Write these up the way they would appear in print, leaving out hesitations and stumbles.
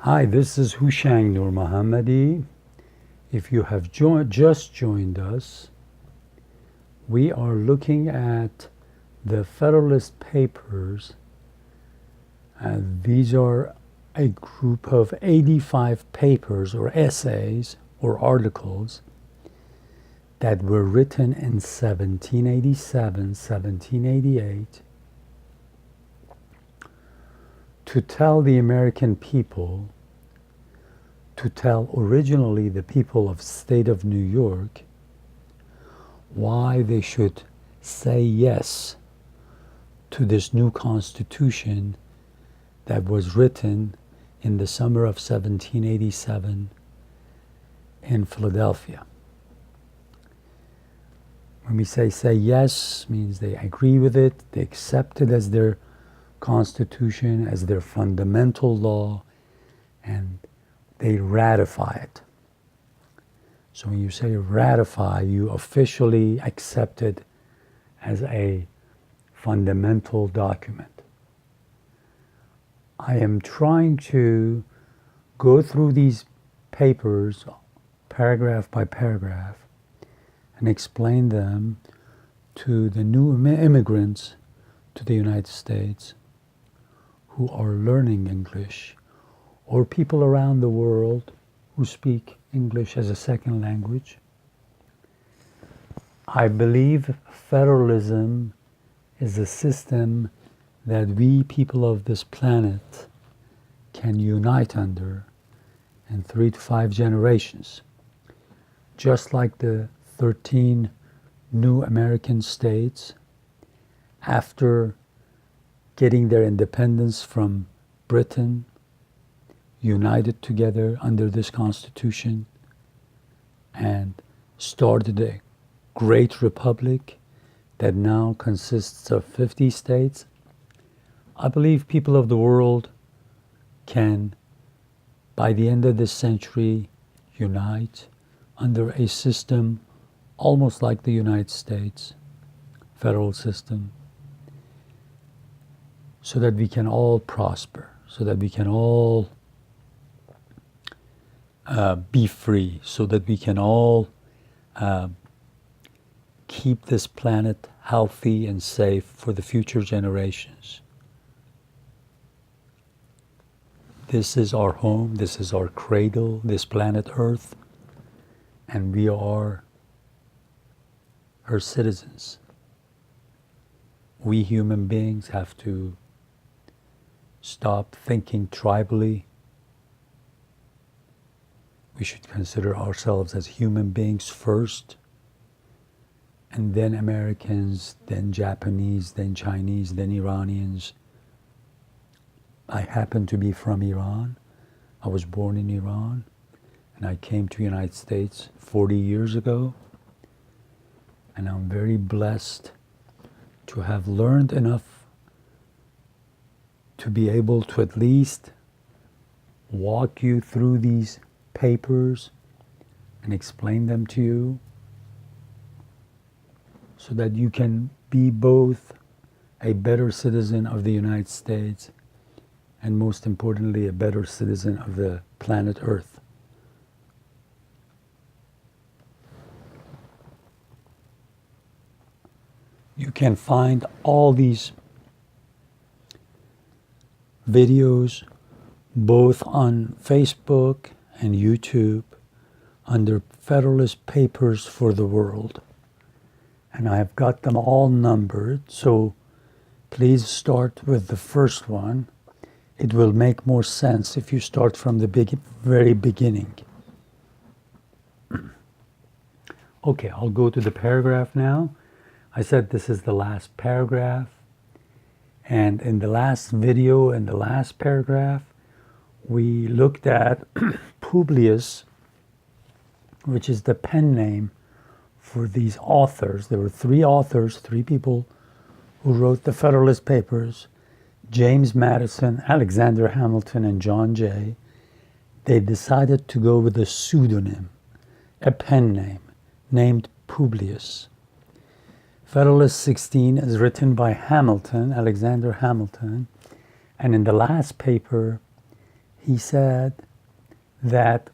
Hi, this is Hushang Nur Mohammadi. If you have just joined us, we are looking at the Federalist Papers. These are a group of 85 papers or essays or articles that were written in 1787, 1788 to tell the American people, to tell originally the people of the state of New York, why they should say yes to this new constitution that was written in the summer of 1787 in Philadelphia. When we say yes, means they agree with it, they accept it as their constitution, as their fundamental law, and they ratify it. So when you say ratify, you officially accept it as a fundamental document. I am trying to go through these papers paragraph by paragraph and explain them to the new immigrants to the United States who are learning English, or people around the world who speak English as a second language. I believe federalism is a system that we people of this planet can unite under in 3 to 5 generations. Just like the 13 new American states, after getting their independence from Britain, united together under this constitution and started a great republic that now consists of 50 states. I believe people of the world can, by the end of this century, unite under a system almost like the United States federal system, so that we can all prosper, so that we can all be free, so that we can all keep this planet healthy and safe for the future generations. This is our home, this is our cradle, this planet Earth, and we are her citizens. We human beings have to stop thinking tribally. We should consider ourselves as human beings first, and then Americans, then Japanese, then Chinese, then Iranians. I happen to be from Iran. I was born in Iran, and I came to the United States 40 years ago, and I'm very blessed to have learned enough to be able to at least walk you through these papers and explain them to you so that you can be both a better citizen of the United States and, most importantly, a better citizen of the planet Earth. You can find all these videos both on Facebook and YouTube under Federalist Papers for the World. And I have got them all numbered, so please start with the first one. It will make more sense if you start from the very beginning. Okay, I'll go to the paragraph now. I said this is the last paragraph. And in the last video, in the last paragraph, we looked at Publius, which is the pen name for these authors. There were 3 authors, 3 people who wrote the Federalist Papers: James Madison, Alexander Hamilton, and John Jay. They decided to go with a pseudonym, a pen name, named Publius. Federalist 16 is written by Hamilton, Alexander Hamilton, and in the last paper, he said that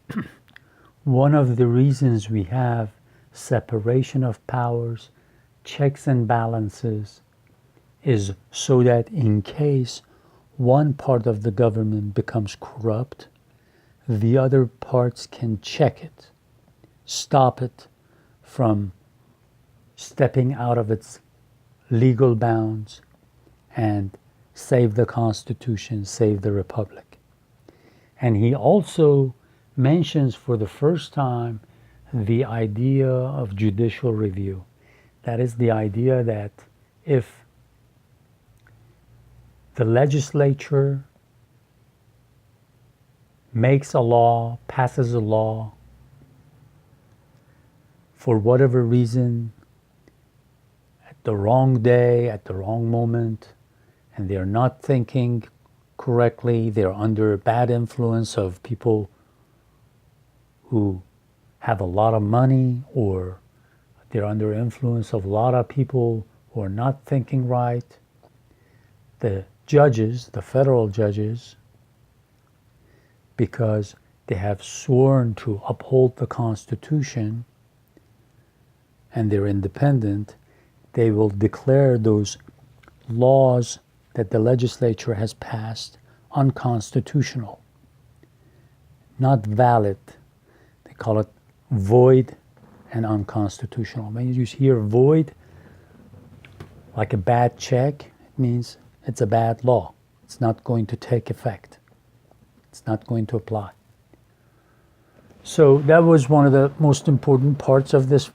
one of the reasons we have separation of powers, checks and balances, is so that in case one part of the government becomes corrupt, the other parts can check it, stop it from stepping out of its legal bounds, and save the Constitution, save the Republic. And he also mentions for the first time the idea of judicial review. That is the idea that if the legislature makes a law, passes a law, for whatever reason, at the wrong day, at the wrong moment, and they're not thinking correctly, they're under bad influence of people who have a lot of money, or they're under influence of a lot of people who are not thinking right, the judges, the federal judges, because they have sworn to uphold the Constitution and they're independent, they will declare those laws that the legislature has passed unconstitutional, not valid. They call it void and unconstitutional. When you hear void, like a bad check, it means it's a bad law. It's not going to take effect. It's not going to apply. So that was one of the most important parts of this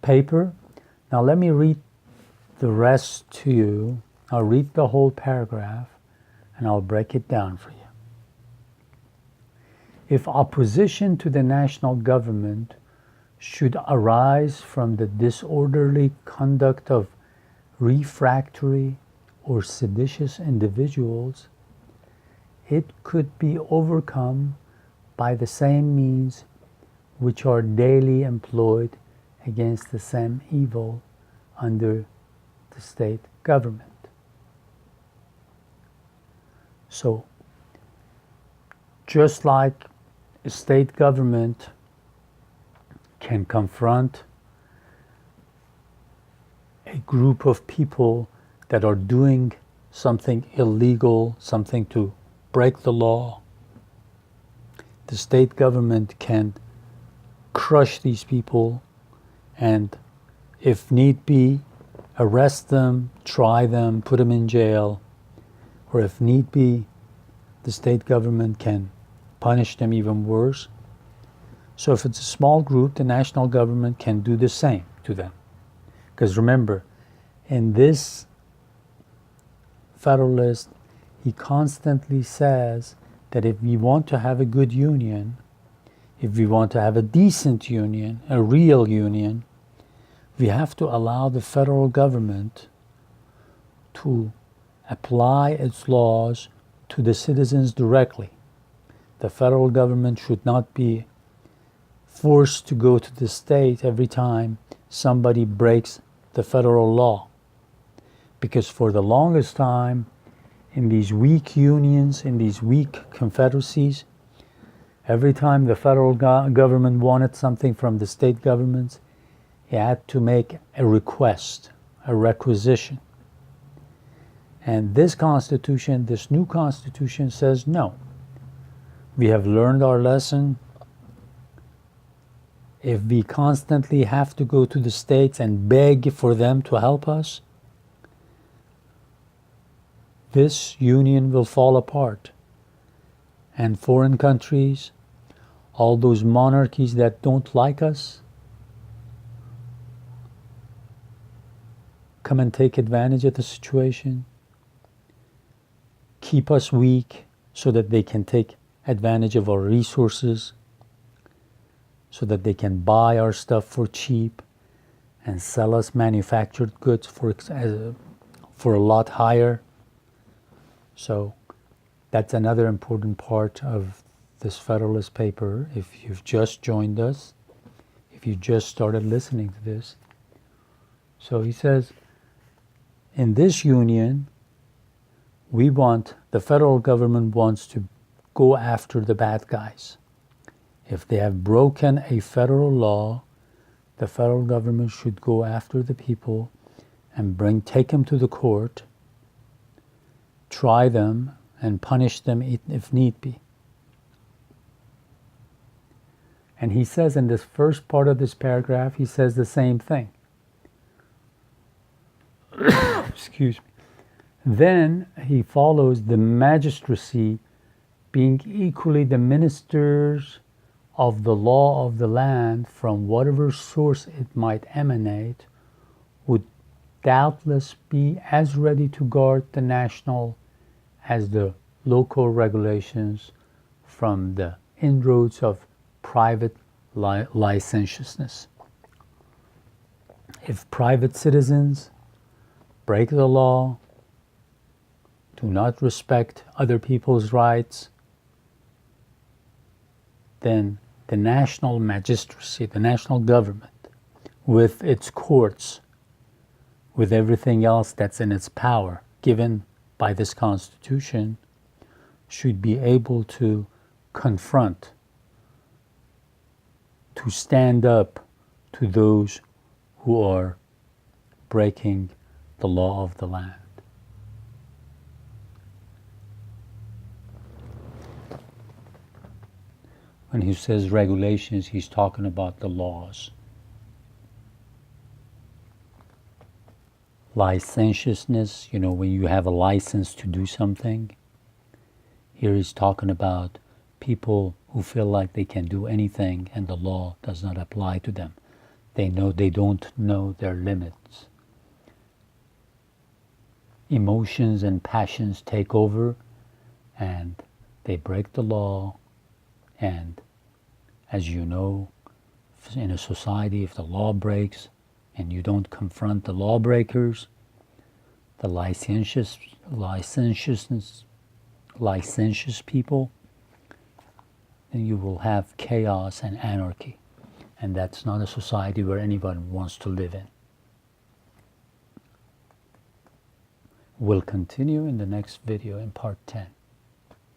paper. Now let me read the rest to you. I'll read the whole paragraph and I'll break it down for you. If opposition to the national government should arise from the disorderly conduct of refractory or seditious individuals, it could be overcome by the same means which are daily employed against the same evil under the state government. So, just like a state government can confront a group of people that are doing something illegal, something to break the law, the state government can crush these people and, if need be, arrest them, try them, put them in jail, or if need be, the state government can punish them even worse. So if it's a small group, the national government can do the same to them. Because remember, in this Federalist, he constantly says that if we want to have a good union, if we want to have a decent union, a real union, we have to allow the federal government to apply its laws to the citizens directly. The federal government should not be forced to go to the state every time somebody breaks the federal law. Because for the longest time, in these weak unions, in these weak confederacies, every time the federal government wanted something from the state governments, he had to make a request, a requisition. And this Constitution, this new Constitution says no. We have learned our lesson. If we constantly have to go to the states and beg for them to help us, this union will fall apart. And foreign countries, all those monarchies that don't like us, come and take advantage of the situation, keep us weak so that they can take advantage of our resources, so that they can buy our stuff for cheap and sell us manufactured goods for a lot higher. So that's another important part of this Federalist paper. If you've just joined us, if you just started listening to this. So he says, in this union, the federal government wants to go after the bad guys. If they have broken a federal law, the federal government should go after the people and take them to the court, try them, and punish them if need be. And he says in this first part of this paragraph, he says the same thing. Excuse me. Then he follows the magistracy being equally the ministers of the law of the land from whatever source it might emanate, would doubtless be as ready to guard the national as the local regulations from the inroads of private licentiousness. If private citizens break the law, do not respect other people's rights, then the national magistracy, the national government, with its courts, with everything else that's in its power, given by this Constitution, should be able to confront, to stand up to those who are breaking the law of the land. When he says regulations, he's talking about the laws. Licentiousness, when you have a license to do something. Here he's talking about people who feel like they can do anything and the law does not apply to them. They don't know their limits. Emotions and passions take over and they break the law. And as you know, in a society, if the law breaks and you don't confront the lawbreakers, the licentious people, then you will have chaos and anarchy. And that's not a society where anyone wants to live in. We'll continue in the next video in part 10.